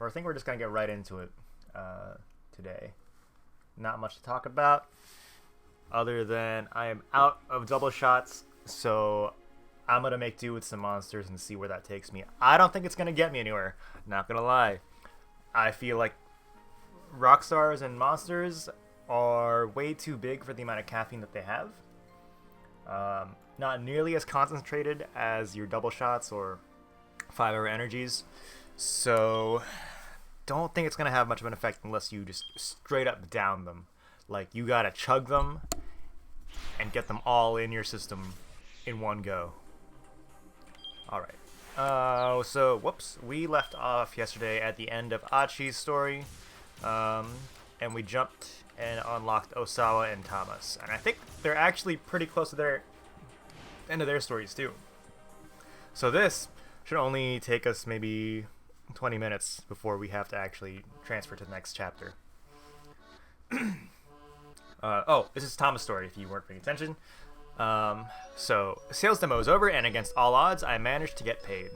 I think we're just gonna get right into it today. Not much to talk about, other than I am out of double shots, so I'm gonna make do with some monsters and see where that takes me. I don't think it's gonna get me anywhere. Not gonna lie. I feel like rock stars and monsters are way too big for the amount of caffeine that they have. Not nearly as concentrated as your double shots or 5-hour energies. So don't think it's gonna have much of an effect unless you just straight up down them. Like you gotta chug them and get them all in your system in one go. Alright. Whoops. We left off yesterday at the end of Achi's story. And we jumped and unlocked Osawa and Thomas. And I think they're actually pretty close to their end of their stories too. So this should only take us maybe 20 minutes before we have to actually transfer to the next chapter. This is Thomas' story if you weren't paying attention. So, sales demo is over, and against all odds, I managed to get paid.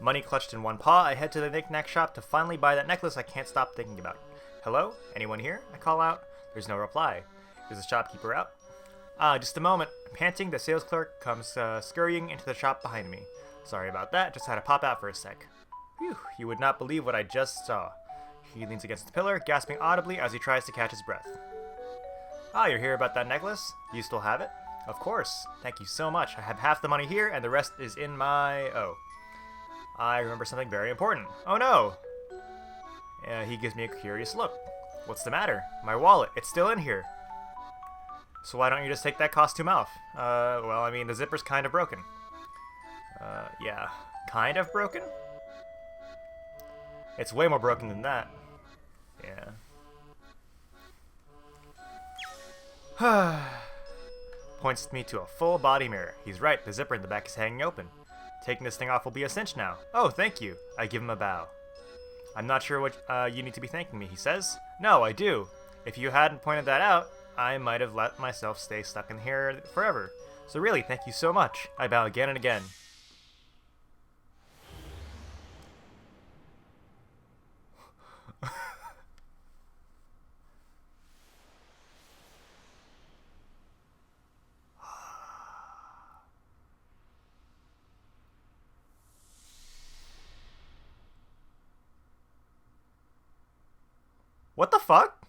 Money clutched in one paw, I head to the knick-knack shop to finally buy that necklace I can't stop thinking about. Hello? Anyone here? I call out. There's no reply. Is the shopkeeper out? Just a moment. Panting, the sales clerk comes scurrying into the shop behind me. Sorry about that, just had to pop out for a sec. Phew, you would not believe what I just saw. He leans against the pillar, gasping audibly as he tries to catch his breath. You're here about that necklace? You still have it? Of course. Thank you so much. I have half the money here, and the rest is in my... I remember something very important. Oh no! He gives me a curious look. What's the matter? My wallet. It's still in here. So why don't you just take that costume off? Well, I mean, the zipper's kind of broken. Yeah. Kind of broken? It's way more broken than that. Yeah. Points me to a full body mirror. He's right, the zipper in the back is hanging open. Taking this thing off will be a cinch now. Oh, thank you. I give him a bow. I'm not sure what you need to be thanking me, he says. No, I do. If you hadn't pointed that out, I might have let myself stay stuck in here forever. So really, thank you so much. I bow again and again. What the fuck?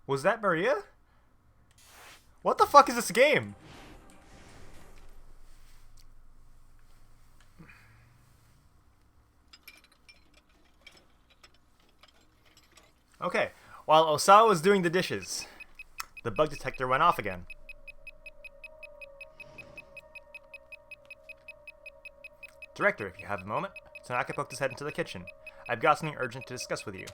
Was that Maria? What the fuck is this game? Okay, while Osawa was doing the dishes, the bug detector went off again. Director, if you have a moment. Tanaka poked his head into the kitchen. I've got something urgent to discuss with you.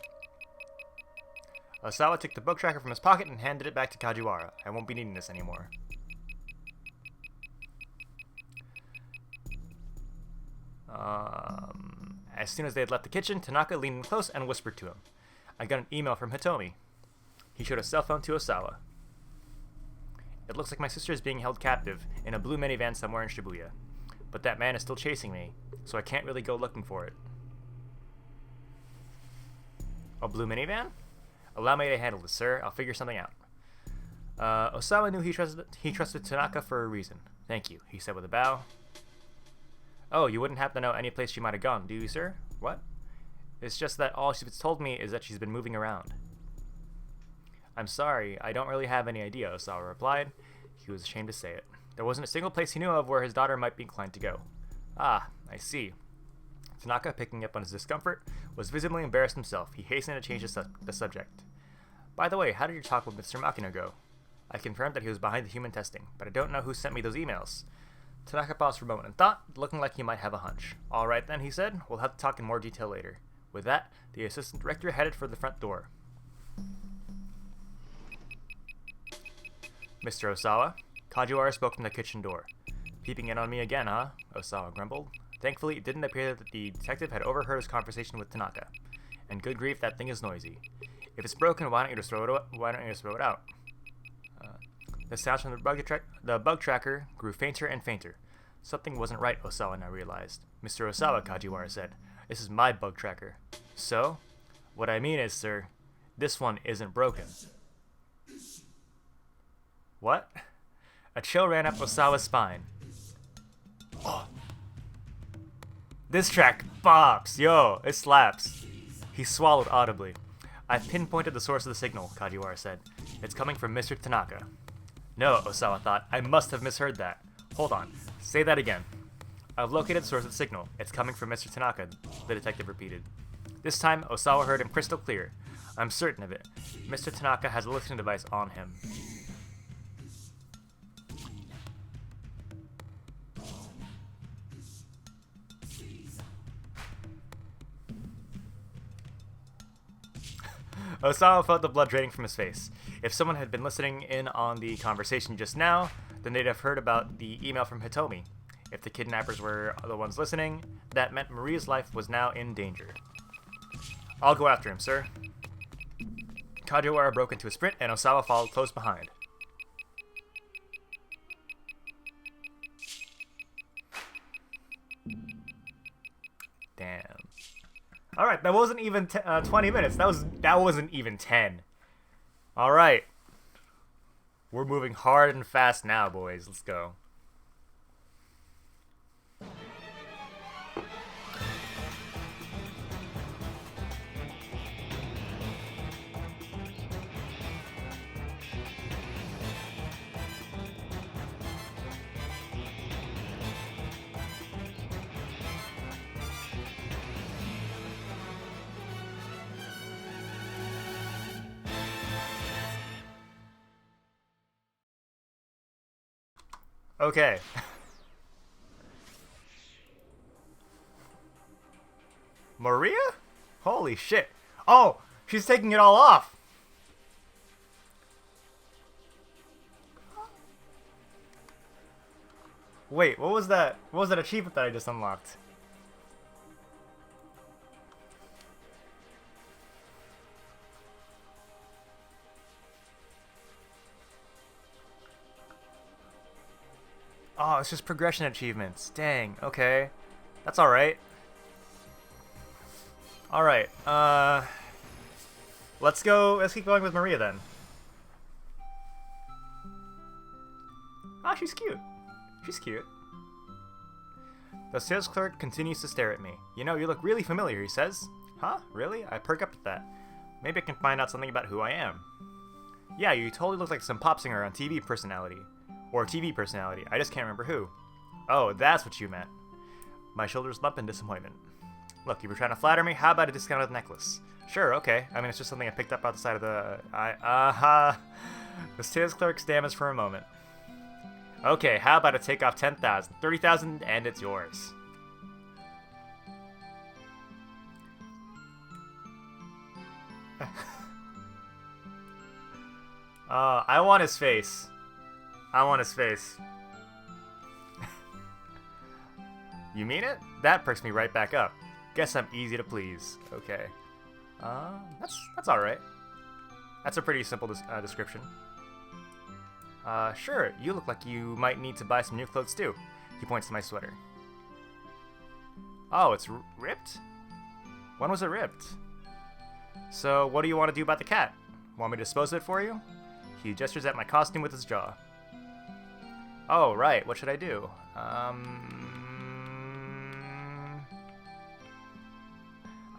Osawa took the book tracker from his pocket and handed it back to Kajiwara. I won't be needing this anymore. As soon as they had left the kitchen, Tanaka leaned in close and whispered to him. I got an email from Hitomi. He showed a cell phone to Osawa. It looks like my sister is being held captive in a blue minivan somewhere in Shibuya. But that man is still chasing me, so I can't really go looking for it. A blue minivan? Allow me to handle this, sir. I'll figure something out. Osawa knew he trusted Tanaka for a reason. Thank you, he said with a bow. Oh, you wouldn't happen to know any place she might have gone, do you, sir? What? It's just that all she's told me is that she's been moving around. I'm sorry, I don't really have any idea, Osawa replied. He was ashamed to say it. There wasn't a single place he knew of where his daughter might be inclined to go. Ah, I see. Tanaka, picking up on his discomfort, was visibly embarrassed himself. He hastened to change the subject. By the way, how did your talk with Mr. Makino go? I confirmed that he was behind the human testing, but I don't know who sent me those emails. Tanaka paused for a moment and thought, looking like he might have a hunch. All right then, he said. We'll have to talk in more detail later. With that, the assistant director headed for the front door. Mr. Osawa? Kajiwara spoke from the kitchen door. Peeping in on me again, huh? Osawa grumbled. Thankfully, it didn't appear that the detective had overheard his conversation with Tanaka. And good grief, that thing is noisy. If it's broken, why don't you just throw it out? The sounds from the bug tracker grew fainter and fainter. Something wasn't right, Osawa now realized. Mr. Osawa, Kajiwara said. This is my bug tracker. So? What I mean is, sir, this one isn't broken. What? A chill ran up Osawa's spine. Oh. This track bops! Yo, it slaps. He swallowed audibly. I've pinpointed the source of the signal, Kajiwara said. It's coming from Mr. Tanaka. No, Osawa thought. I must have misheard that. Hold on. Say that again. I've located the source of the signal. It's coming from Mr. Tanaka, the detective repeated. This time, Osawa heard him crystal clear. I'm certain of it. Mr. Tanaka has a listening device on him. Osawa felt the blood draining from his face. If someone had been listening in on the conversation just now, then they'd have heard about the email from Hitomi. If the kidnappers were the ones listening, that meant Maria's life was now in danger. I'll go after him, sir. Kajiwara broke into a sprint, and Osawa followed close behind. Damn. All right, that wasn't even 20 minutes. That wasn't even 10. All right. We're moving hard and fast now, boys. Let's go. Okay. Maria? Holy shit. Oh, she's taking it all off. Wait, what was that? What was that achievement that I just unlocked? Oh, it's just progression achievements. Dang, okay. That's alright. Alright, let's keep going with Maria then. Ah, she's cute. She's cute. The sales clerk continues to stare at me. You know, you look really familiar, he says. Huh? Really? I perk up at that. Maybe I can find out something about who I am. Yeah, you totally look like some pop singer on TV personality. Or TV personality. I just can't remember who. Oh, that's what you meant. My shoulders lump in disappointment. Look, you were trying to flatter me? How about a discounted necklace? Sure, okay. I mean, it's just something I picked up outside of the... The sales clerk stammers for a moment. Okay, how about a take off 10,000, 30,000, and it's yours. I want his face. I want his face. You mean it? That perks me right back up. Guess I'm easy to please. Okay. That's alright. That's a pretty simple description. Sure, you look like you might need to buy some new clothes too. He points to my sweater. Oh, it's ripped? When was it ripped? So, what do you want to do about the cat? Want me to dispose of it for you? He gestures at my costume with his jaw. Oh, right, what should I do? I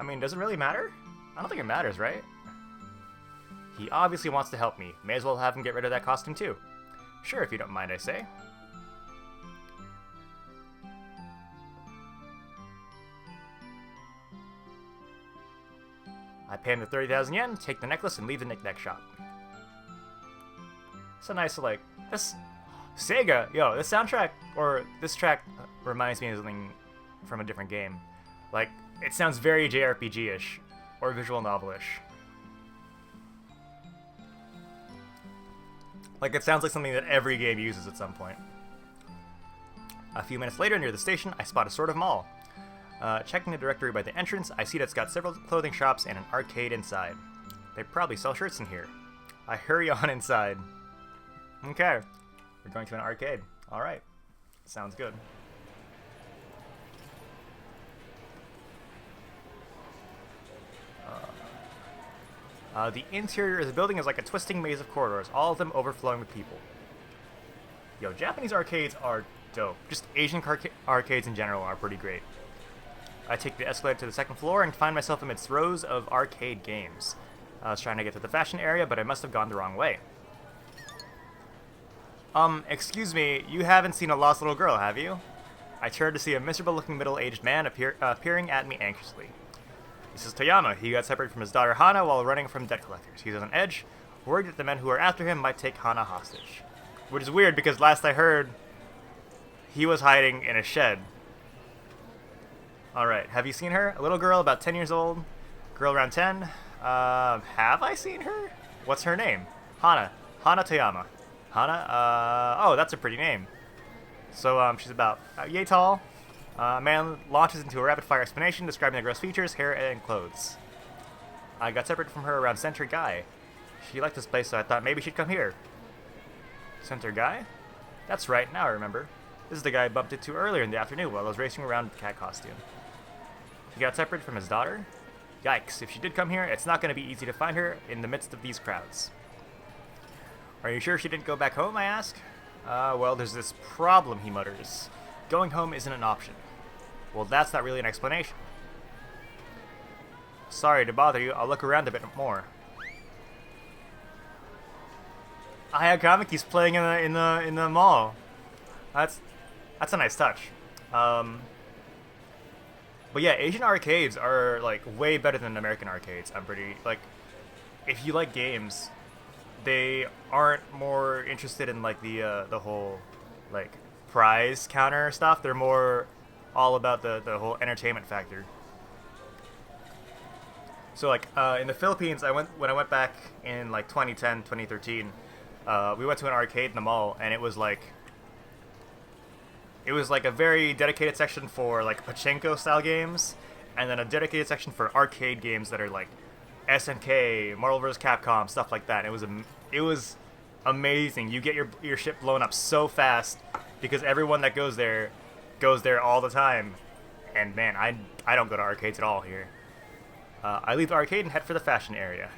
mean, does it really matter? I don't think it matters, right? He obviously wants to help me. May as well have him get rid of that costume too. Sure, if you don't mind, I say. I pay him the 30,000 yen, take the necklace, and leave the knick-knack shop. It's a nice, like, this... Sega! Yo, this soundtrack, or this track reminds me of something from a different game. Like, it sounds very JRPG-ish, or visual novel-ish. Like, it sounds like something that every game uses at some point. A few minutes later, near the station, I spot a sort of mall. Checking the directory by the entrance, I see that it's got several clothing shops and an arcade inside. They probably sell shirts in here. I hurry on inside. Okay, we're going to an arcade. Alright, sounds good. The interior of the building is like a twisting maze of corridors, all of them overflowing with people. Yo, Japanese arcades are dope. Just Asian arcades in general are pretty great. I take the escalator to the second floor and find myself amidst rows of arcade games. I was trying to get to the fashion area, but I must have gone the wrong way. Excuse me, you haven't seen a lost little girl, have you? I turned to see a miserable-looking middle-aged man peering at me anxiously. This is Toyama. He got separated from his daughter Hana while running from debt collectors. He's on edge, worried that the men who are after him might take Hana hostage. Which is weird, because last I heard, he was hiding in a shed. Alright, have you seen her? A little girl, about 10 years old. Girl around 10. Have I seen her? What's her name? Hana. Hana Toyama. Hana? Oh, that's a pretty name. So, she's about yay tall. A man launches into a rapid-fire explanation describing the girl's features, hair, and clothes. I got separated from her around Center Guy. She liked this place, so I thought maybe she'd come here. Center Guy? That's right, now I remember. This is the guy I bumped into earlier in the afternoon while I was racing around with the cat costume. He got separated from his daughter? Yikes, if she did come here, it's not going to be easy to find her in the midst of these crowds. Are you sure she didn't go back home, I ask? Well, there's this problem, he mutters. Going home isn't an option. Well, that's not really an explanation. Sorry to bother you, I'll look around a bit more. Hayakameki's playing in the mall. That's a nice touch. But yeah, Asian arcades are like way better than American arcades. I'm pretty like, if you like games, they aren't more interested in like the whole like prize counter stuff. They're more all about the whole entertainment factor. So like in the Philippines, when I went back in like 2010, 2013, we went to an arcade in the mall, and it was like a very dedicated section for like pachinko style games, and then a dedicated section for arcade games that are like SNK, Marvel vs. Capcom, stuff like that. It was amazing. You get your shit blown up so fast because everyone that goes there all the time. And man, I don't go to arcades at all here. I leave the arcade and head for the fashion area.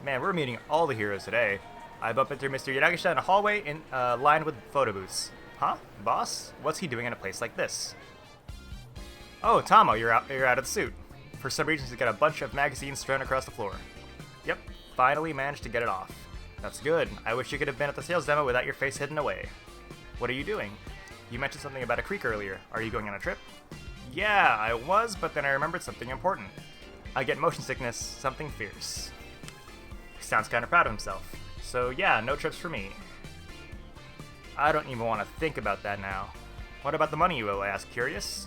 Man, we're meeting all the heroes today. I bump into Mr. Yanagisha in a hallway lined with photo booths. Huh? Boss? What's he doing in a place like this? Oh, Tamo, you're out of the suit. For some reason, he's got a bunch of magazines strewn across the floor. Yep, finally managed to get it off. That's good. I wish you could have been at the sales demo without your face hidden away. What are you doing? You mentioned something about a creek earlier. Are you going on a trip? Yeah, I was, but then I remembered something important. I get motion sickness, something fierce. He sounds kind of proud of himself. So yeah, no trips for me. I don't even want to think about that now. What about the money you owe? I ask, curious.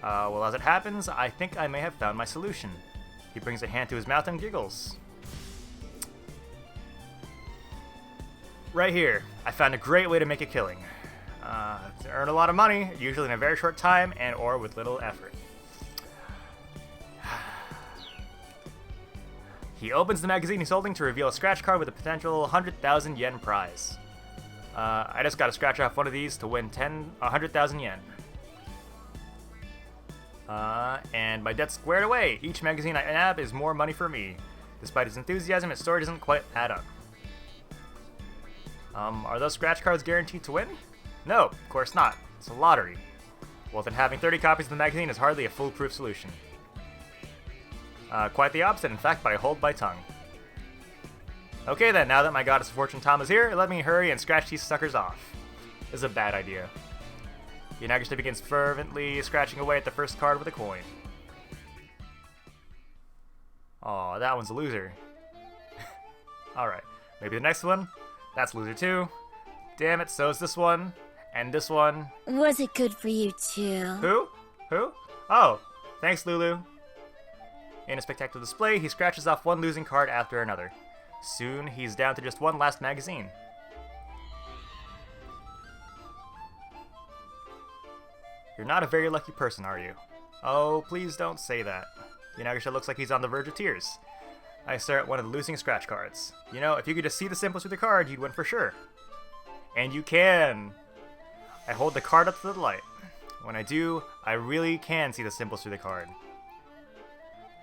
Well, as it happens, I think I may have found my solution. He brings a hand to his mouth and giggles. Right here, I found a great way to make a killing. To earn a lot of money, usually in a very short time and or with little effort. He opens the magazine he's holding to reveal a scratch card with a potential 100,000 yen prize. I just gotta scratch off one of these to win 100,000 yen. And my debt's squared away. Each magazine I nab is more money for me. Despite his enthusiasm, his story doesn't quite add up. Are those scratch cards guaranteed to win? No, of course not. It's a lottery. Well, then having 30 copies of the magazine is hardly a foolproof solution. Quite the opposite, in fact, but I hold my tongue. Okay then, now that my goddess of fortune Tom is here, let me hurry and scratch these suckers off. This is a bad idea. Yanagisha begins fervently scratching away at the first card with a coin. Aw, that one's a loser. Alright, maybe the next one? That's loser too. Damn it, so is this one. And this one. Was it good for you too? Who? Who? Oh, thanks, Lulu. In a spectacular display, he scratches off one losing card after another. Soon, he's down to just one last magazine. You're not a very lucky person, are you? Oh, please don't say that. Yanagisha looks like he's on the verge of tears. I stare at one of the losing scratch cards. You know, if you could just see the symbols through the card, you'd win for sure. And you can! I hold the card up to the light. When I do, I really can see the symbols through the card.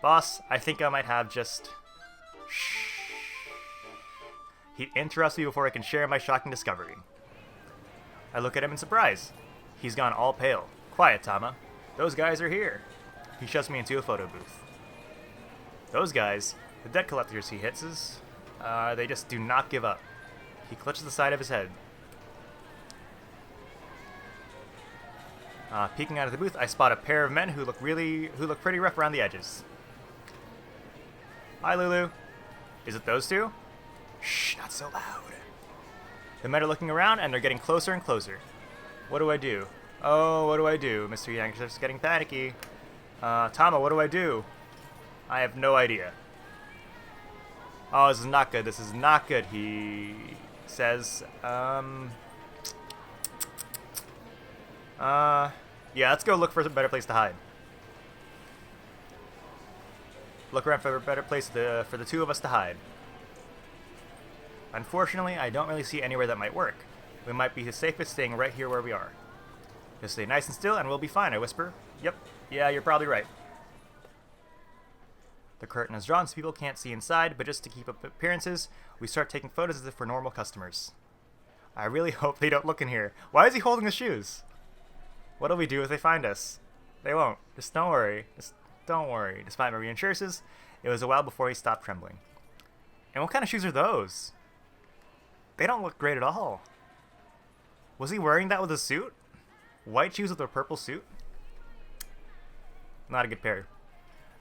Boss, I think I might have just... Shh. He interrupts me before I can share my shocking discovery. I look at him in surprise. He's gone all pale. Quiet, Tama. Those guys are here. He shoves me into a photo booth. Those guys, the debt collectors he hits, they just do not give up. He clutches the side of his head. Peeking out of the booth, I spot a pair of men who look pretty rough around the edges. Hi, Lulu. Is it those two? Shh, not so loud. The men are looking around, and they're getting closer and closer. What do I do? Oh, what do I do? Mr. Yankees getting panicky. Tama, what do I do? I have no idea. Oh, this is not good. This is not good, he says. Yeah, let's go look for a better place to hide. Look around for a better place for the two of us to hide. Unfortunately, I don't really see anywhere that might work. We might be the safest staying right here where we are. Just stay nice and still and we'll be fine, I whisper. Yep, yeah, you're probably right. The curtain is drawn so people can't see inside, but just to keep up appearances, we start taking photos as if we're normal customers. I really hope they don't look in here. Why is he holding the shoes? What'll we do if they find us? They won't. Just don't worry. Just don't worry. Despite my reassurances, it was a while before he stopped trembling. And what kind of shoes are those? They don't look great at all. Was he wearing that with a suit? White shoes with a purple suit? Not a good pair.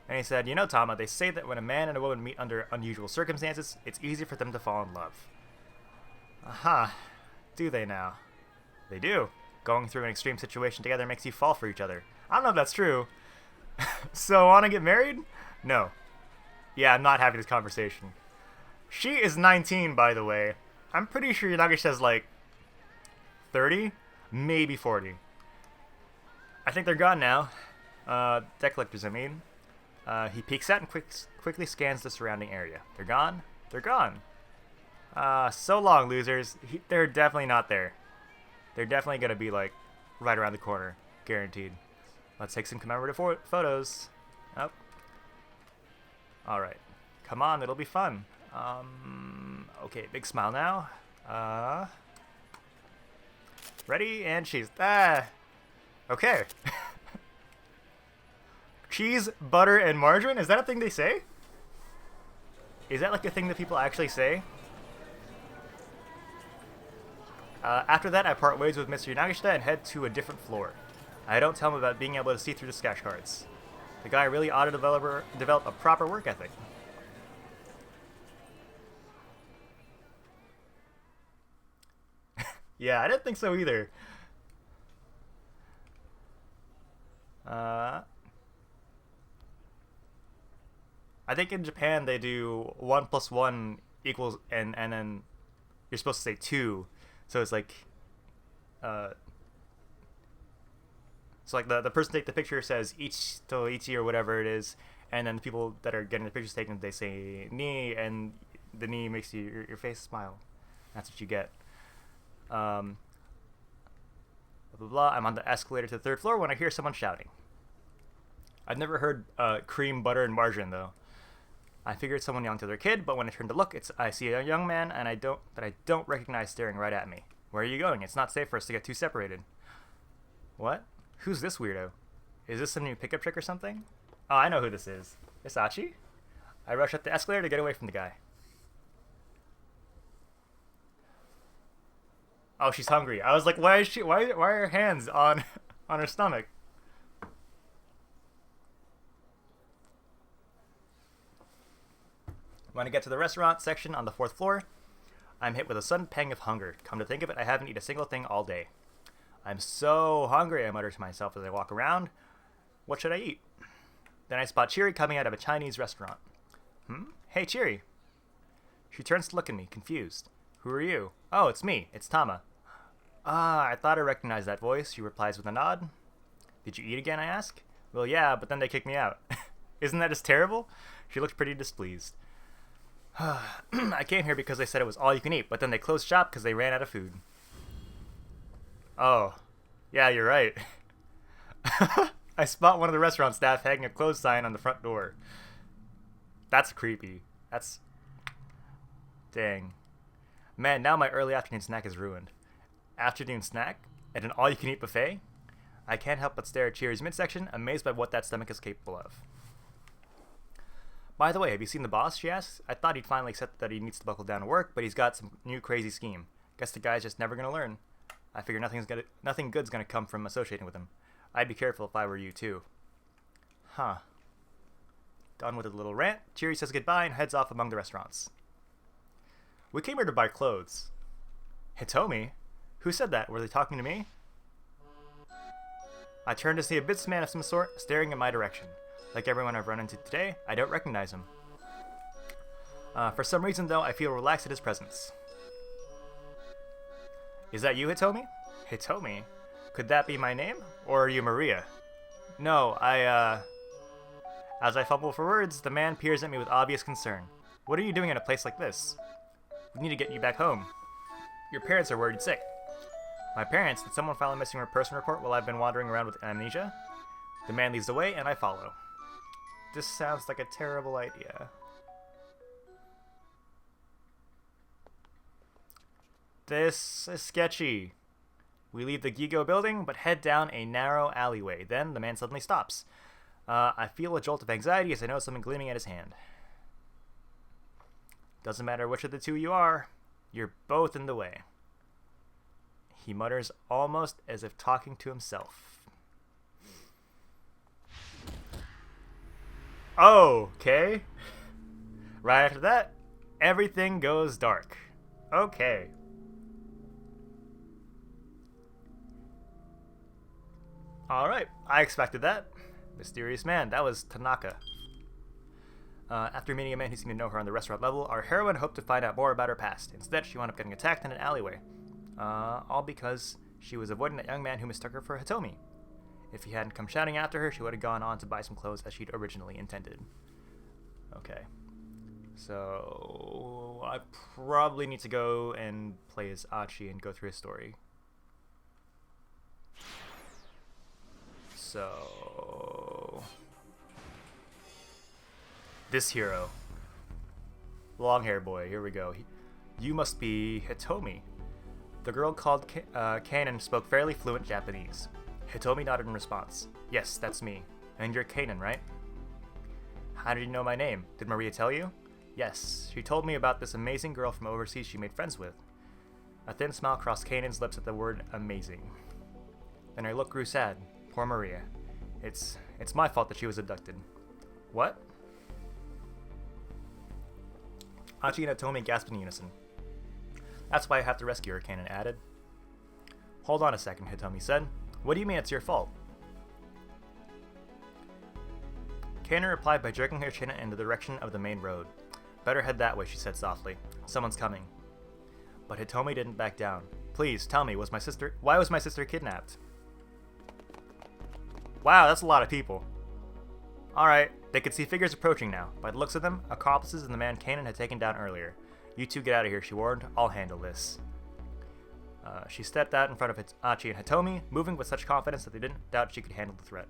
And he said, you know, Tama, they say that when a man and a woman meet under unusual circumstances, it's easy for them to fall in love. Aha. Do they now? They do. Going through an extreme situation together makes you fall for each other. I don't know if that's true. So, wanna get married? No. Yeah, I'm not having this conversation. She is 19, by the way. I'm pretty sure Yanagisha's like 30, maybe 40. I think they're gone now. Debt collectors, I mean. He peeks out and quickly scans the surrounding area. They're gone? They're gone. So long, losers. They're definitely not there. They're definitely going to be, like, right around the corner. Guaranteed. Let's take some commemorative photos. Oh. Alright. Come on, it'll be fun. Okay, big smile now. Ready? And cheese. Okay. Cheese, butter, and margarine? Is that a thing they say? Is that like a thing that people actually say? After that, I part ways with Mr. Yanagishita and head to a different floor. I don't tell him about being able to see through the sketch cards. The guy really ought to develop a proper work ethic. Yeah, I didn't think so either. I think in Japan they do 1 + 1 equals, and then you're supposed to say 2. So it's like, so like the person take the picture says ichi or whatever it is, and then the people that are getting the pictures taken, they say ni, and the ni makes your face smile. That's what you get. Blah, blah, blah. I'm on the escalator to the 3rd floor when I hear someone shouting. I've never heard cream, butter, and margarine though. I figured someone yelling to their kid, but when I turn to look, I see a young man and I don't recognize staring right at me. Where are you going? It's not safe for us to get too separated. What? Who's this weirdo? Is this some new pickup trick or something? Oh, I know who this is. It's Achi. I rush up the escalator to get away from the guy. Oh, she's hungry. I was like, why are her hands on her stomach? When I get to the restaurant section on the 4th floor, I'm hit with a sudden pang of hunger. Come to think of it, I haven't eaten a single thing all day. I'm so hungry, I mutter to myself as I walk around. What should I eat? Then I spot Chiri coming out of a Chinese restaurant. Hey, Chiri. She turns to look at me, confused. Who are you? Oh, it's me. It's Tama. I thought I recognized that voice, she replies with a nod. Did you eat again, I ask? Well, yeah, but then they kicked me out. Isn't that just terrible? She looked pretty displeased. I came here because they said it was all you can eat, but then they closed shop because they ran out of food. Oh, yeah, you're right. I spot one of the restaurant staff hanging a closed sign on the front door. That's creepy. That's... Dang. Man, now my early afternoon snack is ruined. Afternoon snack? At an all-you-can-eat buffet? I can't help but stare at Cheery's midsection, amazed by what that stomach is capable of. By the way, have you seen the boss, she asks. I thought he'd finally accepted that he needs to buckle down to work, but he's got some new crazy scheme. Guess the guy's just never gonna learn. I figure nothing good's gonna come from associating with him. I'd be careful if I were you, too. Huh. Done with a little rant, Cheery says goodbye and heads off among the restaurants. We came here to buy clothes. Hitomi? Who said that? Were they talking to me? I turn to see a bits man of some sort staring in my direction. Like everyone I've run into today, I don't recognize him. For some reason, though, I feel relaxed at his presence. Is that you, Hitomi? Hitomi? Could that be my name? Or are you Maria? No, As I fumble for words, the man peers at me with obvious concern. What are you doing in a place like this? We need to get you back home. Your parents are worried sick. My parents? Did someone file a missing person report while I've been wandering around with amnesia? The man leads the way, and I follow. This sounds like a terrible idea. This is sketchy. We leave the Gigo building, but head down a narrow alleyway. Then the man suddenly stops. I feel a jolt of anxiety as I notice something gleaming at his hand. Doesn't matter which of the two you are, you're both in the way. He mutters almost as if talking to himself. Okay. Right after that, everything goes dark. Okay. Alright, I expected that. Mysterious man, that was Tanaka. After meeting a man who seemed to know her on the restaurant level, our heroine hoped to find out more about her past. Instead, she wound up getting attacked in an alleyway. All because she was avoiding that young man who mistook her for Hitomi. If he hadn't come shouting after her, she would have gone on to buy some clothes as she'd originally intended. Okay. So I probably need to go and play as Achi and go through his story. So... this hero. Long hair boy, here we go. You must be Hitomi. The girl called Kanon spoke fairly fluent Japanese. Hitomi nodded in response. Yes, that's me. And you're Kanon, right? How did you know my name? Did Maria tell you? Yes, she told me about this amazing girl from overseas she made friends with. A thin smile crossed Kanon's lips at the word amazing. Then her look grew sad. Poor Maria. It's my fault that she was abducted. What? Achi and Hitomi gasped in unison. That's why I have to rescue her, Kanon added. Hold on a second, Hitomi said. What do you mean it's your fault? Kanon replied by jerking her chin in the direction of the main road. Better head that way, she said softly. Someone's coming. But Hitomi didn't back down. Please, tell me, why was my sister kidnapped? Wow, that's a lot of people. Alright, they could see figures approaching now. By the looks of them, accomplices and the man Kanon had taken down earlier. You two get out of here, she warned. I'll handle this. She stepped out in front of Achi and Hitomi, moving with such confidence that they didn't doubt she could handle the threat.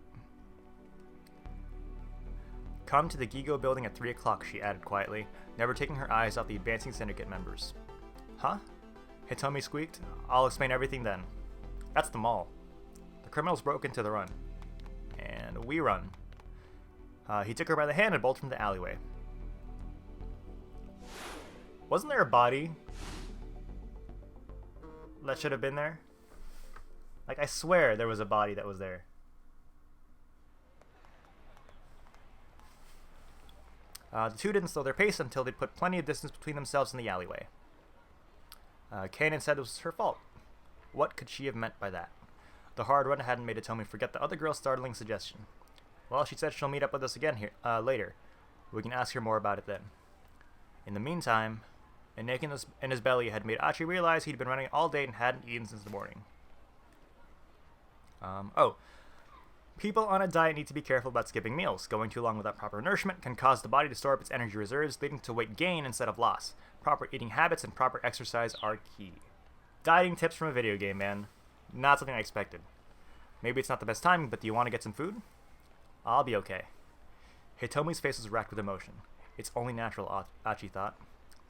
Come to the Gigo building at 3 o'clock, she added quietly, never taking her eyes off the advancing syndicate members. Huh? Hitomi squeaked. I'll explain everything then. That's the mall. The criminals broke into the run. And we run. He took her by the hand and bolted from the alleyway. Wasn't there a body that should have been there? Like, I swear there was a body that was there. The two didn't slow their pace until they'd put plenty of distance between themselves and the alleyway. Kanon said it was her fault. What could she have meant by that? The hard run hadn't made Hitomi forget the other girl's startling suggestion. Well, she said she'll meet up with us again here later. We can ask her more about it then. In the meantime, an ache in his belly had made Achi realize he'd been running all day and hadn't eaten since the morning. People on a diet need to be careful about skipping meals. Going too long without proper nourishment can cause the body to store up its energy reserves, leading to weight gain instead of loss. Proper eating habits and proper exercise are key. Dieting tips from a video game, man. Not something I expected. Maybe it's not the best timing, but do you want to get some food? I'll be okay. Hitomi's face was racked with emotion. It's only natural, Achi thought.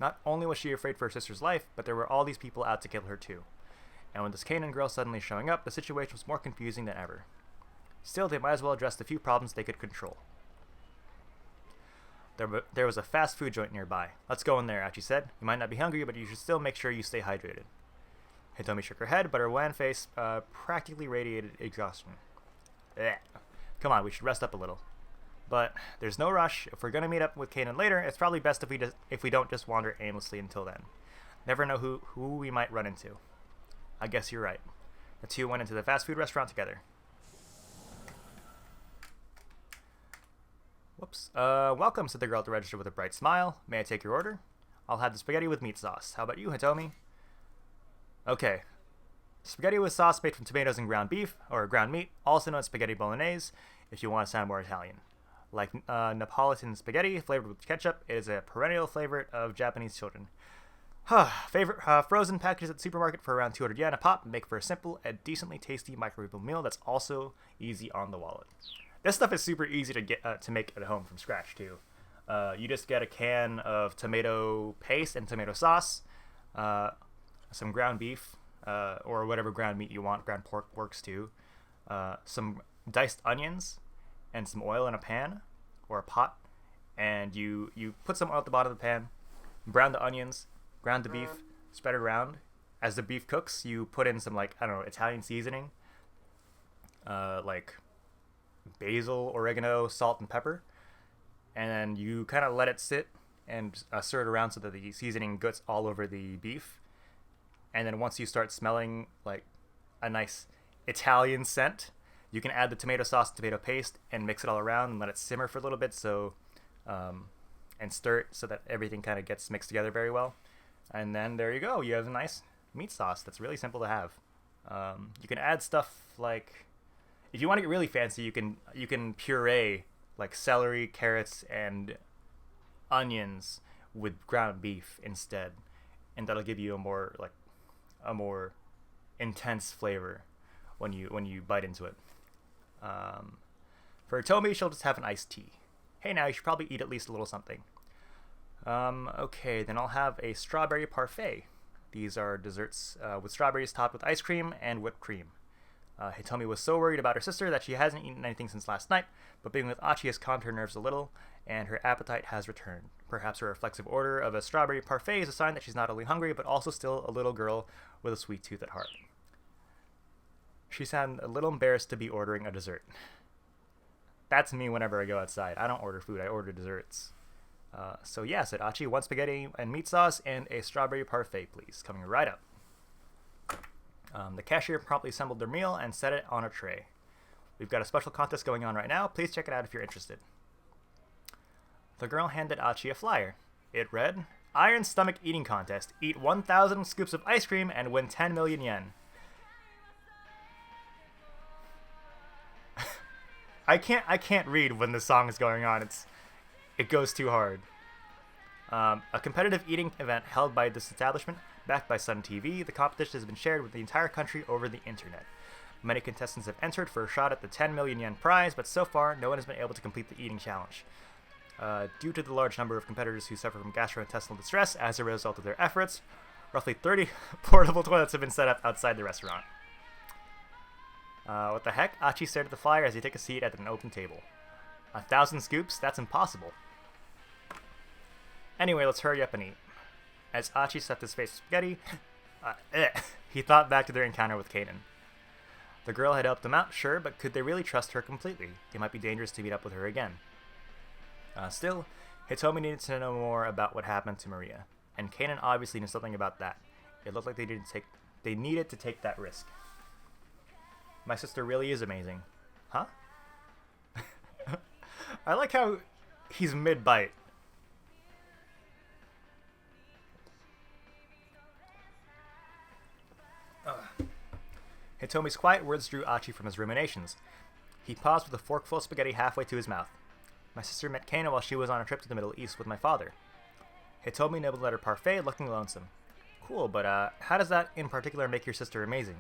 Not only was she afraid for her sister's life, but there were all these people out to kill her too. And with this Kanan girl suddenly showing up, the situation was more confusing than ever. Still, they might as well address the few problems they could control. There was a fast food joint nearby. Let's go in there, Achi said. You might not be hungry, but you should still make sure you stay hydrated. Hitomi shook her head, but her wan face practically radiated exhaustion. Ugh. Come on, we should rest up a little. But there's no rush. If we're going to meet up with Kanan later, it's probably best if we don't just wander aimlessly until then. Never know who we might run into. I guess you're right. The two went into the fast food restaurant together. Whoops. Welcome, said the girl at the register with a bright smile. May I take your order? I'll have the spaghetti with meat sauce. How about you, Hitomi? Okay. Spaghetti with sauce made from tomatoes and ground beef, or ground meat, also known as spaghetti bolognese, if you want to sound more Italian. Like Neapolitan spaghetti flavored with ketchup, it is a perennial favorite of Japanese children. Frozen packages at the supermarket for around 200 yen a pop make for a simple and decently tasty microwavable meal that's also easy on the wallet. This stuff is super easy to get to make at home from scratch too. You just get a can of tomato paste and tomato sauce, some ground beef, or whatever ground meat you want. Ground pork works too. Some diced onions, and some oil in a pan or a pot, and you put some oil at the bottom of the pan, brown the onions, ground the beef, spread it around. As the beef cooks, you put in some, like, I don't know, Italian seasoning, like basil, oregano, salt, and pepper, and then you kind of let it sit and stir it around so that the seasoning gets all over the beef. And then once you start smelling like a nice Italian scent, you can add the tomato sauce, tomato paste, and mix it all around and let it simmer for a little bit, and stir it so that everything kind of gets mixed together very well. And then there you go. You have a nice meat sauce that's really simple to have. You can add stuff like, if you want to get really fancy, you can puree like celery, carrots, and onions with ground beef instead, and that'll give you a more intense flavor when you bite into it. For Hitomi, she'll just have an iced tea. Hey, now you should probably eat at least a little something. Okay, then I'll have a strawberry parfait. These are desserts with strawberries topped with ice cream and whipped cream. Hitomi was so worried about her sister that she hasn't eaten anything since last night, but being with Achi has calmed her nerves a little, and her appetite has returned. Perhaps her reflexive order of a strawberry parfait is a sign that she's not only hungry, but also still a little girl with a sweet tooth at heart. She sounded a little embarrassed to be ordering a dessert. That's me whenever I go outside. I don't order food, I order desserts. So yeah, said Achi, one spaghetti and meat sauce and a strawberry parfait, please. Coming right up. The cashier promptly assembled their meal and set it on a tray. We've got a special contest going on right now. Please check it out if you're interested. The girl handed Achi a flyer. It read, Iron Stomach Eating Contest. Eat 1,000 scoops of ice cream and win 10 million yen. I can't read when the song is going on. It goes too hard. A competitive eating event held by this establishment, backed by Sun TV. The competition has been shared with the entire country over the internet. Many contestants have entered for a shot at the 10 million yen prize, but so far, no one has been able to complete the eating challenge. Due to the large number of competitors who suffer from gastrointestinal distress as a result of their efforts, roughly 30 portable toilets have been set up outside the restaurant. What the heck? Achi stared at the flyer as he took a seat at an open table. 1,000 scoops? That's impossible. Anyway, let's hurry up and eat. As Achi stuffed his face with spaghetti, he thought back to their encounter with Kanan. The girl had helped him out, sure, but could they really trust her completely? It might be dangerous to meet up with her again. Still, Hitomi needed to know more about what happened to Maria, and Kanan obviously knew something about that. It looked like they needed to take that risk. My sister really is amazing. Huh? I like how he's mid-bite. Hitomi's quiet words drew Achi from his ruminations. He paused with a forkful of spaghetti halfway to his mouth. My sister met Kanan while she was on a trip to the Middle East with my father. Hitomi nibbled at her parfait, looking lonesome. Cool, but how does that in particular make your sister amazing?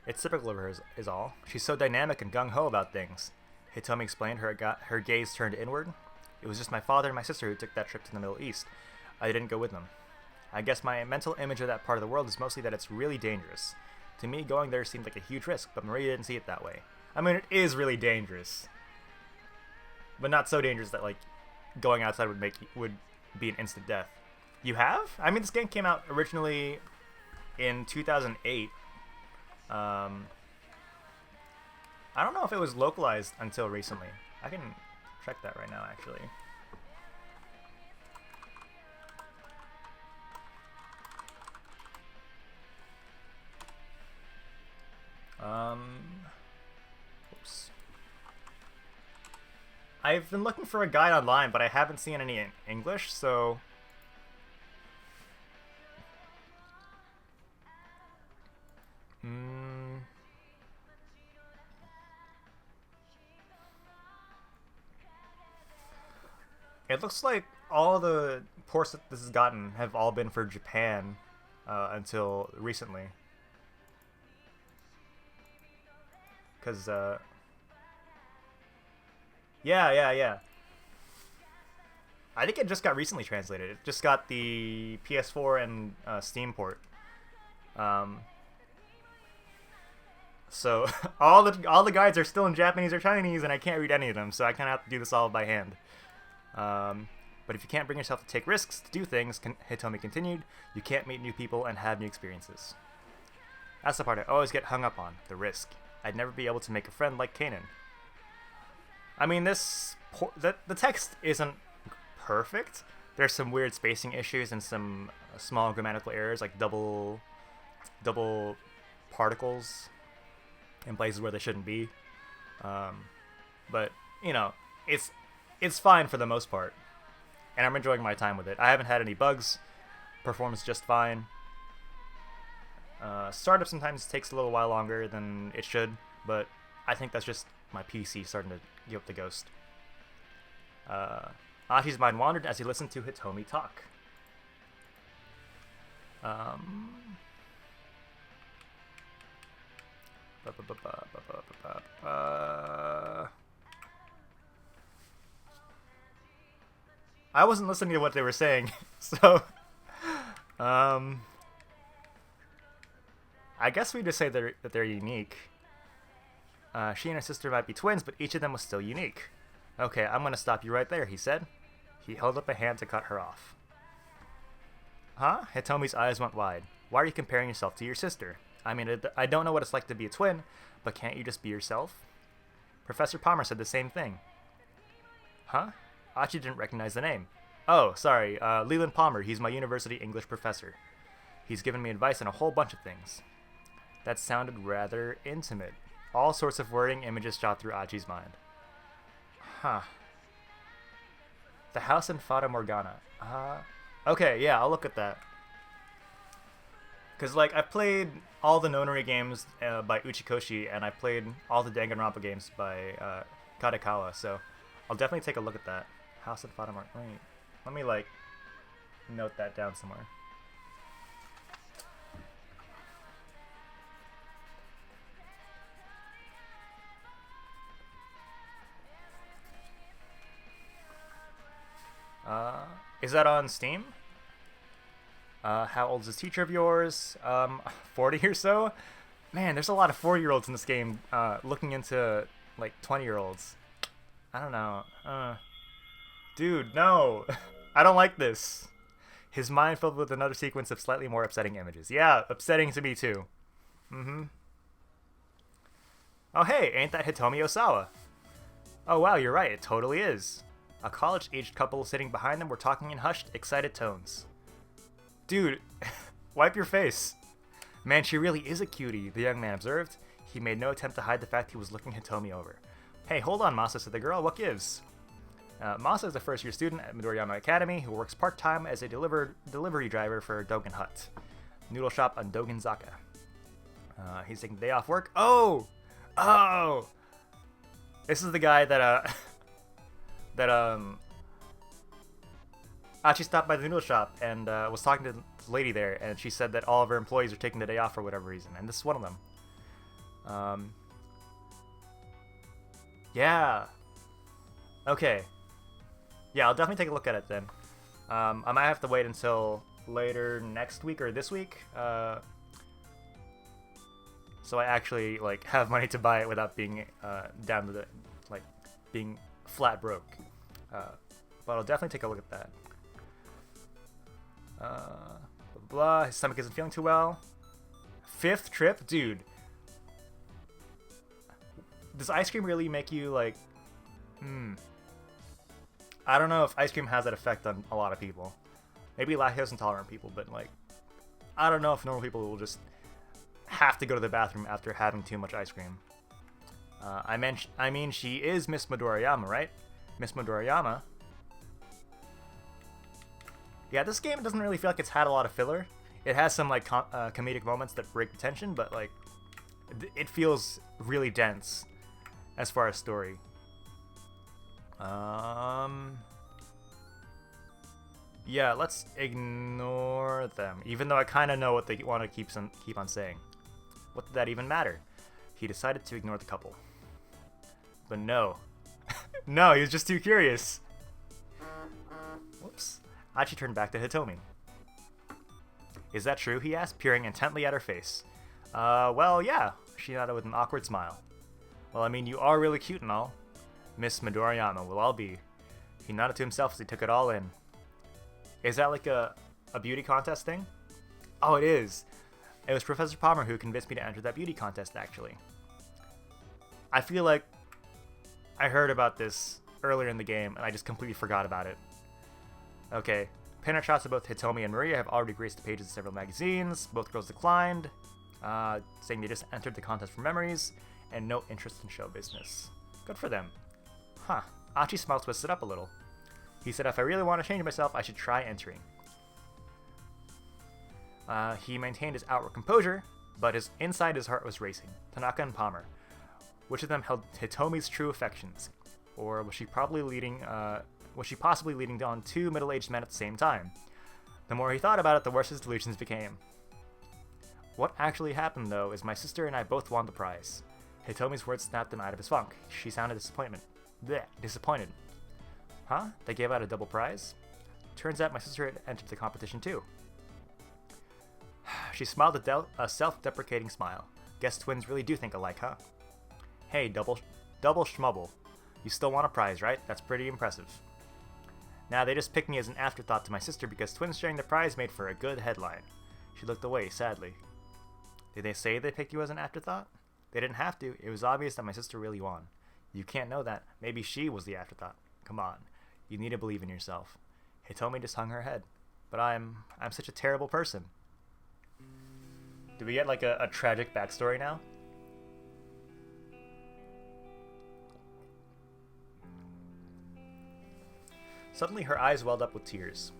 It's typical of her is all. She's so dynamic and gung-ho about things. Hitomi explained, her gaze turned inward. It was just my father and my sister who took that trip to the Middle East. I didn't go with them. I guess my mental image of that part of the world is mostly that it's really dangerous. To me, going there seemed like a huge risk, but Maria didn't see it that way. I mean, it is really dangerous. But not so dangerous that, like, going outside would be an instant death. You have? I mean, this game came out originally in 2008. I don't know if it was localized until recently. I can check that right now, actually. Oops. I've been looking for a guide online, but I haven't seen any in English, so... It looks like all the ports that this has gotten have all been for Japan until recently. Because, yeah. I think it just got recently translated. It just got the PS4 and Steam port. So all the guides are still in Japanese or Chinese, and I can't read any of them. So I kind of have to do this all by hand. But if you can't bring yourself to take risks, to do things, Hitomi continued, you can't meet new people and have new experiences. That's the part I always get hung up on, the risk. I'd never be able to make a friend like Kanan. I mean, the text isn't perfect. There's some weird spacing issues and some small grammatical errors, like double particles in places where they shouldn't be. But, you know, it's fine for the most part. And I'm enjoying my time with it. I haven't had any bugs. Performs just fine. Startup sometimes takes a little while longer than it should, but I think that's just my PC starting to give up the ghost. Achi's mind wandered as he listened to Hitomi talk. I wasn't listening to what they were saying, so I guess we just say that they're unique. She and her sister might be twins, but each of them was still unique. Okay, I'm gonna stop you right there, he said. He held up a hand to cut her off. Huh? Hitomi's eyes went wide. Why are you comparing yourself to your sister? I mean, I don't know what it's like to be a twin, but can't you just be yourself? Professor Palmer said the same thing. Huh? Achi didn't recognize the name. Oh, sorry, Leland Palmer. He's my university English professor. He's given me advice on a whole bunch of things. That sounded rather intimate. All sorts of worrying images shot through Achi's mind. Huh. The house in Fata Morgana. Okay, yeah, I'll look at that. Because, like, I've played all the Nonary games by Uchikoshi, and I played all the Danganronpa games by Kadekawa, so I'll definitely take a look at that. House in Fata Morgana. Let me, like, note that down somewhere. Is that on Steam? How old is this teacher of yours? 40 or so? Man, there's a lot of 40-year-olds in this game looking into, like, 20-year-olds. I don't know. Dude, no. I don't like this. His mind filled with another sequence of slightly more upsetting images. Yeah, upsetting to me, too. Oh, hey, ain't that Hitomi Osawa? Oh, wow, you're right. It totally is. A college-aged couple sitting behind them were talking in hushed, excited tones. Dude, wipe your face. Man, she really is a cutie, the young man observed. He made no attempt to hide the fact he was looking Hitomi over. Hey, hold on, Masa, said the girl. What gives? Masa is a first-year student at Midoriyama Academy who works part-time as a delivery driver for Dogen Hut, noodle shop on Dogenzaka. He's taking the day off work. Oh! This is the guy that, Achi stopped by the noodle shop and was talking to the lady there, and she said that all of her employees are taking the day off for whatever reason, and this is one of them. Yeah. Okay. Yeah, I'll definitely take a look at it then. I might have to wait until later next week or this week, so I actually like have money to buy it without being down to the like being flat broke. But I'll definitely take a look at that. Blah. His stomach isn't feeling too well. 5th trip, dude. Does ice cream really make you like? I don't know if ice cream has that effect on a lot of people. Maybe lactose intolerant people, but like, I don't know if normal people will just have to go to the bathroom after having too much ice cream. I mean, she is Miss Midoriyama, right? Miss Midoriyama. Yeah, this game doesn't really feel like it's had a lot of filler. It has some like comedic moments that break the tension, but like, it feels really dense as far as story. Yeah, let's ignore them, even though I kind of know what they want to keep on saying. What did that even matter? He decided to ignore the couple. But no. No, he was just too curious. Whoops. Achi turned back to Hitomi. Is that true? He asked, peering intently at her face. Well, yeah. She nodded with an awkward smile. Well, I mean, you are really cute and all. Miss Midoriyama will all be. He nodded to himself as he took it all in. Is that like a beauty contest thing? Oh, it is. It was Professor Palmer who convinced me to enter that beauty contest, actually. I feel like I heard about this earlier in the game, and I just completely forgot about it. Okay. Pin shots of both Hitomi and Maria have already graced the pages of several magazines. Both girls declined, saying they just entered the contest for memories, and no interest in show business. Good for them. Huh. Achi's smile twisted up a little. He said if I really want to change myself, I should try entering. He maintained his outward composure, but inside his heart was racing. Tanaka and Palmer. Which of them held Hitomi's true affections? Or was she possibly leading on 2 middle-aged men at the same time? The more he thought about it, the worse his delusions became. What actually happened, though, is my sister and I both won the prize. Hitomi's words snapped him out of his funk. She sounded disappointed. Huh? They gave out a double prize? Turns out my sister had entered the competition too. She smiled a self-deprecating smile. Guess twins really do think alike, huh? Hey, double schmubble. You still want a prize, right? That's pretty impressive. Nah, they just picked me as an afterthought to my sister because twins sharing the prize made for a good headline. She looked away, sadly. Did they say they picked you as an afterthought? They didn't have to. It was obvious that my sister really won. You can't know that. Maybe she was the afterthought. Come on. You need to believe in yourself. Hitomi just hung her head. But I'm such a terrible person. Do we get like a tragic backstory now? Suddenly her eyes welled up with tears.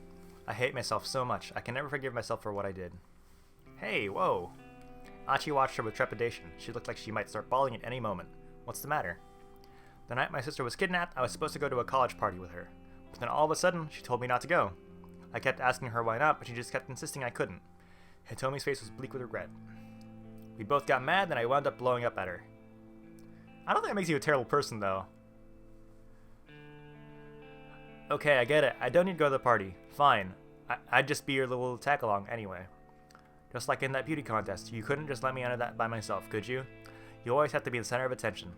I hate myself so much. I can never forgive myself for what I did. Hey, whoa. Achi watched her with trepidation. She looked like she might start bawling at any moment. What's the matter? The night my sister was kidnapped, I was supposed to go to a college party with her. But then all of a sudden, she told me not to go. I kept asking her why not, but she just kept insisting I couldn't. Hitomi's face was bleak with regret. We both got mad, and I wound up blowing up at her. I don't think that makes you a terrible person, though. Okay, I get it. I don't need to go to the party. Fine. I'd just be your little tag-along anyway. Just like in that beauty contest, you couldn't just let me enter that by myself, could you? You always have to be the center of attention.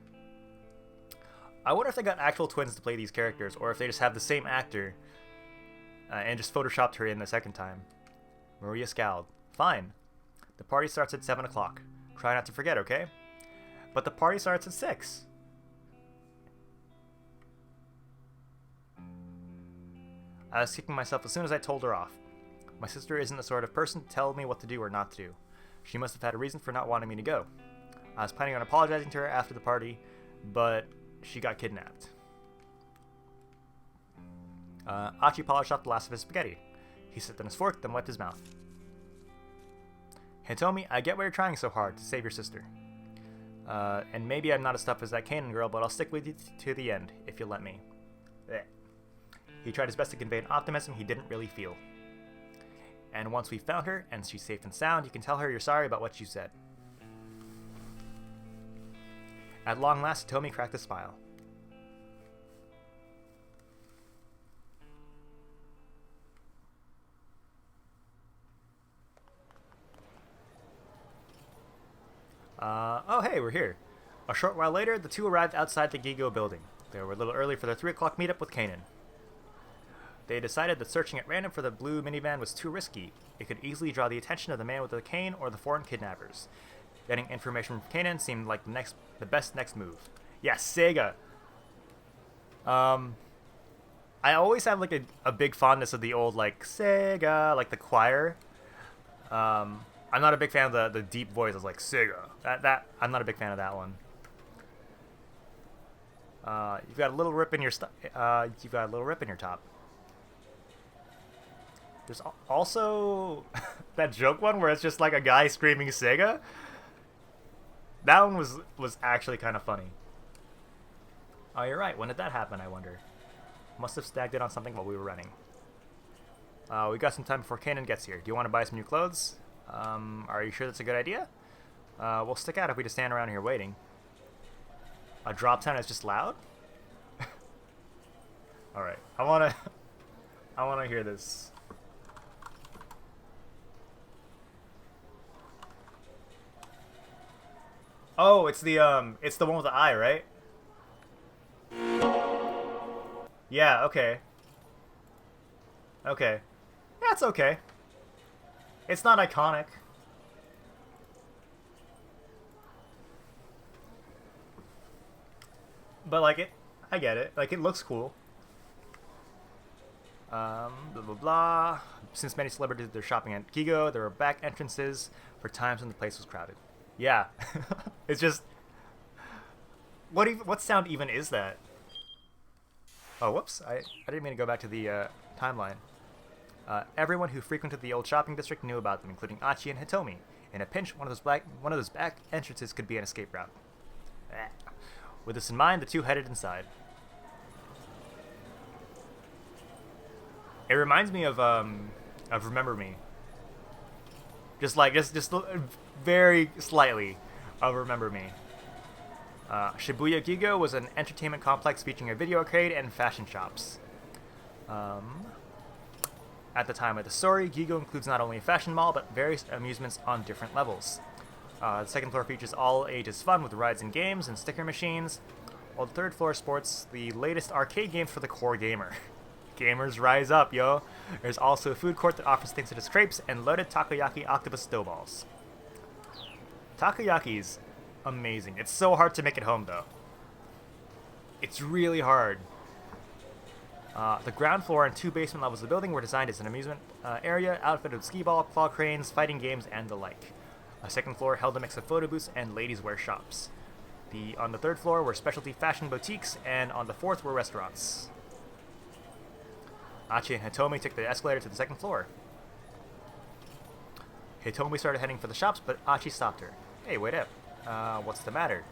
I wonder if they got actual twins to play these characters, or if they just have the same actor and just photoshopped her in the second time. Maria scowled. Fine. The party starts at 7 o'clock. Try not to forget, okay? But the party starts at 6. I was kicking myself as soon as I told her off. My sister isn't the sort of person to tell me what to do or not to do. She must have had a reason for not wanting me to go. I was planning on apologizing to her after the party, but she got kidnapped. Achi polished off the last of his spaghetti. He sipped on his fork, then wiped his mouth. Hitomi, I get why you're trying so hard to save your sister. And maybe I'm not as tough as that Kanan girl, but I'll stick with you to the end, if you'll let me. Blech. He tried his best to convey an optimism he didn't really feel. And once we found her, and she's safe and sound, you can tell her you're sorry about what you said. At long last, Hitomi cracked a smile. Oh, hey, we're here. A short while later, the two arrived outside the Gigo building. They were a little early for their 3 o'clock meetup with Kanan. They decided that searching at random for the blue minivan was too risky. It could easily draw the attention of the man with the cane or the foreign kidnappers. Getting information from Kanan seemed like the best next move. Yes, Sega! I always have like a big fondness of the old like Sega, like the choir. I'm not a big fan of the deep voice. It's like Sega. That I'm not a big fan of that one. You've got a little rip in your you've got a little rip in your top. There's also that joke one where it's just like a guy screaming Sega. That one was actually kind of funny. Oh, you're right. When did that happen, I wonder? Must have stacked it on something while we were running. We got some time before Kanan gets here. Do you want to buy some new clothes? Are you sure that's a good idea? We'll stick out if we just stand around here waiting. A drop town is just loud? Alright. I wanna hear this. Oh, it's the one with the eye, right? Yeah, okay. Okay. That's okay. It's not iconic. But, like, I get it. Like, it looks cool. Blah, blah, blah. Since many celebrities did their shopping at Gigo, there were back entrances for times when the place was crowded. Yeah. It's just... What sound even is that? Oh, whoops. I didn't mean to go back to the timeline. Everyone who frequented the old shopping district knew about them, including Achi and Hitomi. In a pinch, one of those back entrances could be an escape route. With this in mind, the two headed inside. It reminds me of Remember Me. Just very slightly of Remember Me. Shibuya Gigo was an entertainment complex featuring a video arcade and fashion shops. At the time of the story, Gigo includes not only a fashion mall, but various amusements on different levels. The second floor features all ages fun with rides and games and sticker machines, while the third floor sports the latest arcade games for the core gamer. Gamers rise up, yo! There's also a food court that offers things such as crepes and loaded takoyaki octopus dough balls. Takoyaki's amazing. It's so hard to make it home, though. It's really hard. The ground floor and 2 basement levels of the building were designed as an amusement area, outfitted with skee-ball, claw cranes, fighting games, and the like. A second floor held a mix of photo booths and ladies' wear shops. On the third floor were specialty fashion boutiques, and on the fourth were restaurants. Achi and Hitomi took the escalator to the second floor. Hitomi started heading for the shops, but Achi stopped her. Hey, wait up. What's the matter?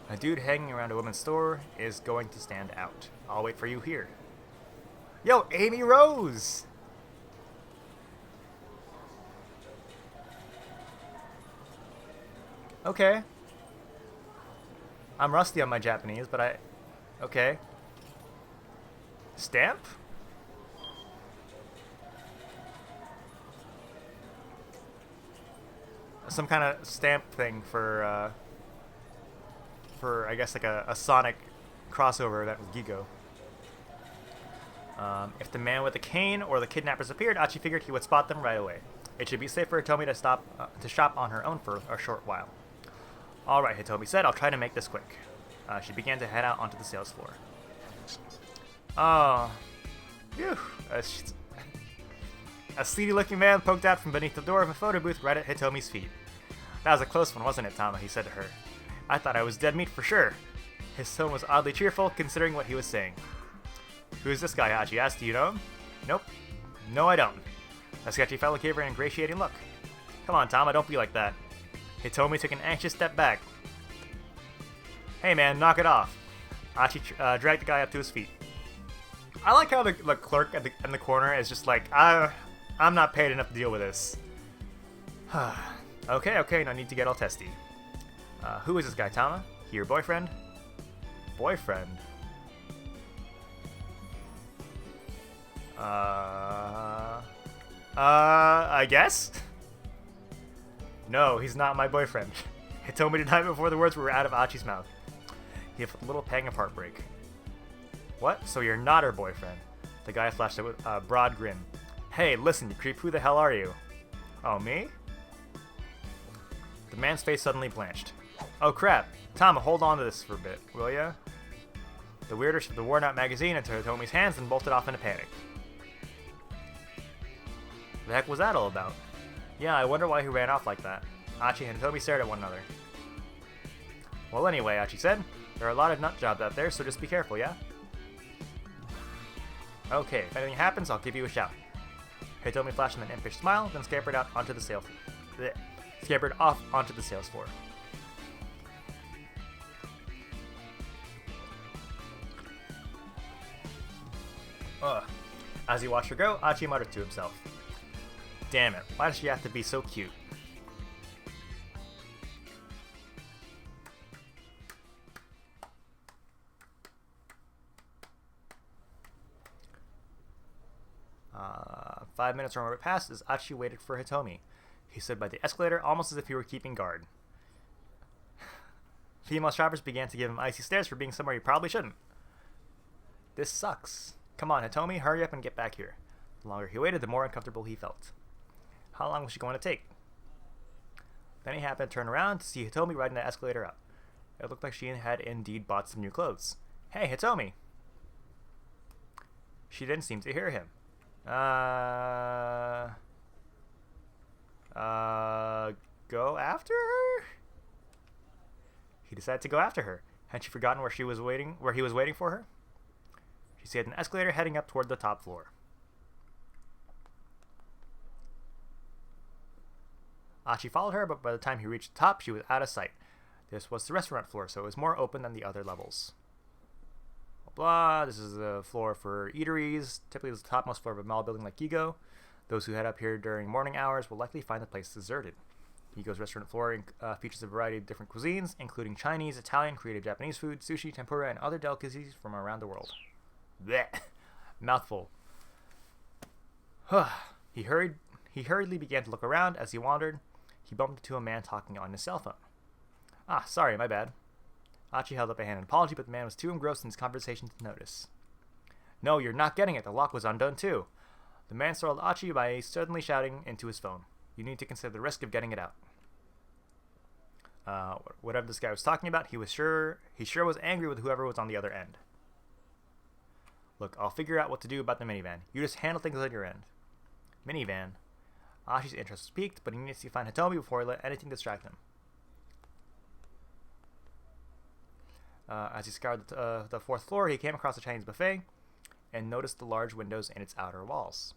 A dude hanging around a woman's store is going to stand out. I'll wait for you here. Yo, Amy Rose! Okay. I'm rusty on my Japanese, but okay. Stamp? Some kind of stamp thing for I guess like a Sonic crossover event with Gigo. If the man with the cane or the kidnappers appeared, Achi figured he would spot them right away. It should be safe for Hitomi to shop on her own for a short while. Alright, Hitomi said, I'll try to make this quick. She began to head out onto the sales floor. Oh. Phew. A sleety-looking man poked out from beneath the door of a photo booth right at Hitomi's feet. That was a close one, wasn't it, Tama? He said to her. I thought I was dead meat for sure. His tone was oddly cheerful, considering what he was saying. Who is this guy? Achi asked. Do you know him? Nope. No, I don't. A sketchy fellow gave her an ingratiating look. Come on, Tama, don't be like that. Hitomi took an anxious step back. Hey man, knock it off. Achi dragged the guy up to his feet. I like how the clerk in the corner is just like, I'm not paid enough to deal with this. Okay, no need to get all testy. Who is this guy, Tama? He your boyfriend? Boyfriend? I guess? No, he's not my boyfriend. Hitomi denied before the words were out of Achi's mouth. He felt a little pang of heartbreak. What? So you're not her boyfriend? The guy flashed out with a broad grin. Hey, listen, you creep, who the hell are you? Oh, me? The man's face suddenly blanched. Oh crap. Tom, hold on to this for a bit, will ya? The weirder shoved the worn-out magazine into Hitomi's hands and bolted off in a panic. The heck was that all about? Yeah, I wonder why he ran off like that. Achi and Hitomi stared at one another. Well, anyway, Achi said, there are a lot of nut jobs out there, so just be careful, yeah? Okay, if anything happens, I'll give you a shout. Hitomi flashed him an impish smile, then scampered off onto the sales floor. Ugh. As he watched her go, Achi muttered to himself. Damn it, why does she have to be so cute? Five minutes or more passed as Achi waited for Hitomi. He stood by the escalator almost as if he were keeping guard. Female shoppers began to give him icy stares for being somewhere he probably shouldn't. This sucks. Come on, Hitomi, hurry up and get back here. The longer he waited, the more uncomfortable he felt. How long was she going to take? Then he happened to turn around to see Hitomi riding the escalator up. It looked like she had indeed bought some new clothes. Hey, Hitomi! She didn't seem to hear him. Go after her? He decided to go after her. Had she forgotten where he was waiting for her? She stayed an escalator heading up toward the top floor. Achi followed her, but by the time he reached the top, she was out of sight. This was the restaurant floor, so it was more open than the other levels. Blah, this is the floor for eateries. Typically, it's the topmost floor of a mall building like Gigo. Those who head up here during morning hours will likely find the place deserted. Gigo's restaurant floor features a variety of different cuisines, including Chinese, Italian, creative Japanese food, sushi, tempura, and other delicacies from around the world. Blech. Mouthful. He hurriedly began to look around. As he wandered, he bumped into a man talking on his cell phone. Ah, sorry, my bad. Achi held up a hand in apology, but the man was too engrossed in his conversation to notice. No, you're not getting it. The lock was undone too. The man startled Achi by suddenly shouting into his phone. You need to consider the risk of getting it out. Whatever this guy was talking about, he sure was angry with whoever was on the other end. Look, I'll figure out what to do about the minivan. You just handle things on your end. Minivan? Achi's interest was piqued, but he needs to find Hitomi before he let anything distract him. As he scoured the fourth floor, he came across a Chinese buffet and noticed the large windows in its outer walls.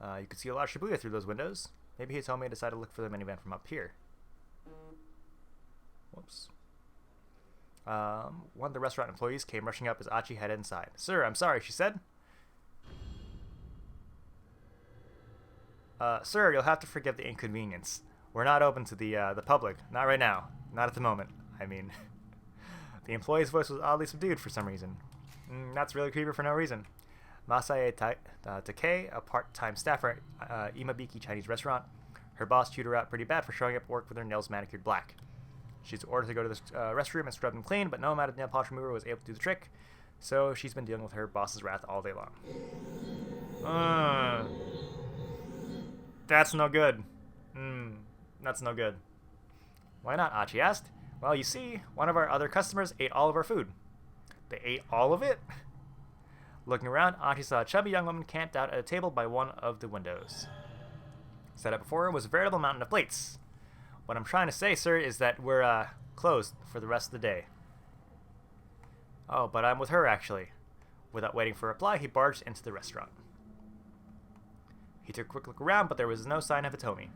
You could see a lot of Shibuya through those windows. Maybe Hitomi decided to look for the minivan from up here. Whoops. One of the restaurant employees came rushing up as Achi headed inside. Sir, I'm sorry, she said. Sir, you'll have to forgive the inconvenience. We're not open to the public. Not right now. Not at the moment. I mean, the employee's voice was oddly subdued for some reason. That's really creepy for no reason. Masae Takei, a part-time staffer at Imabiki Chinese restaurant. Her boss chewed her out pretty bad for showing up at work with her nails manicured black. She's ordered to go to the restroom and scrub them clean, but no amount of nail polish remover was able to do the trick, so she's been dealing with her boss's wrath all day long. That's no good. That's no good. Why not? Achi asked. Well, you see, one of our other customers ate all of our food. They ate all of it? Looking around, Achi saw a chubby young woman camped out at a table by one of the windows. Set up before her was a veritable mountain of plates. What I'm trying to say, sir, is that we're closed for the rest of the day. Oh, but I'm with her, actually. Without waiting for a reply, he barged into the restaurant. He took a quick look around, but there was no sign of Hitomi.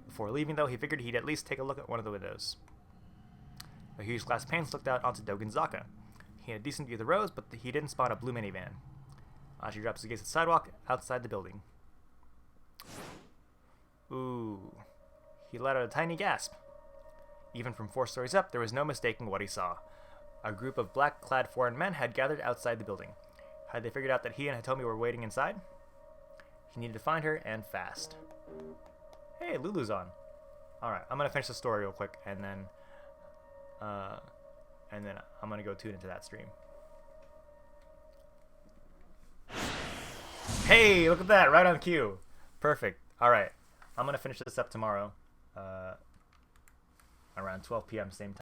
Before leaving, though, he figured he'd at least take a look at one of the windows. A huge glass panes looked out onto Dogenzaka. He had a decent view of the roads, but he didn't spot a blue minivan. Achi dropped his gaze at the sidewalk outside the building. Ooh. He let out a tiny gasp. Even from 4 stories up, there was no mistaking what he saw. A group of black-clad foreign men had gathered outside the building. Had they figured out that he and Hitomi were waiting inside? He needed to find her, and fast. Hey, Lulu's on. Alright, I'm gonna finish the story real quick, and then I'm gonna go tune into that stream. Hey, look at that, right on cue. Perfect. Alright, I'm gonna finish this up tomorrow, around 12 p.m. same time.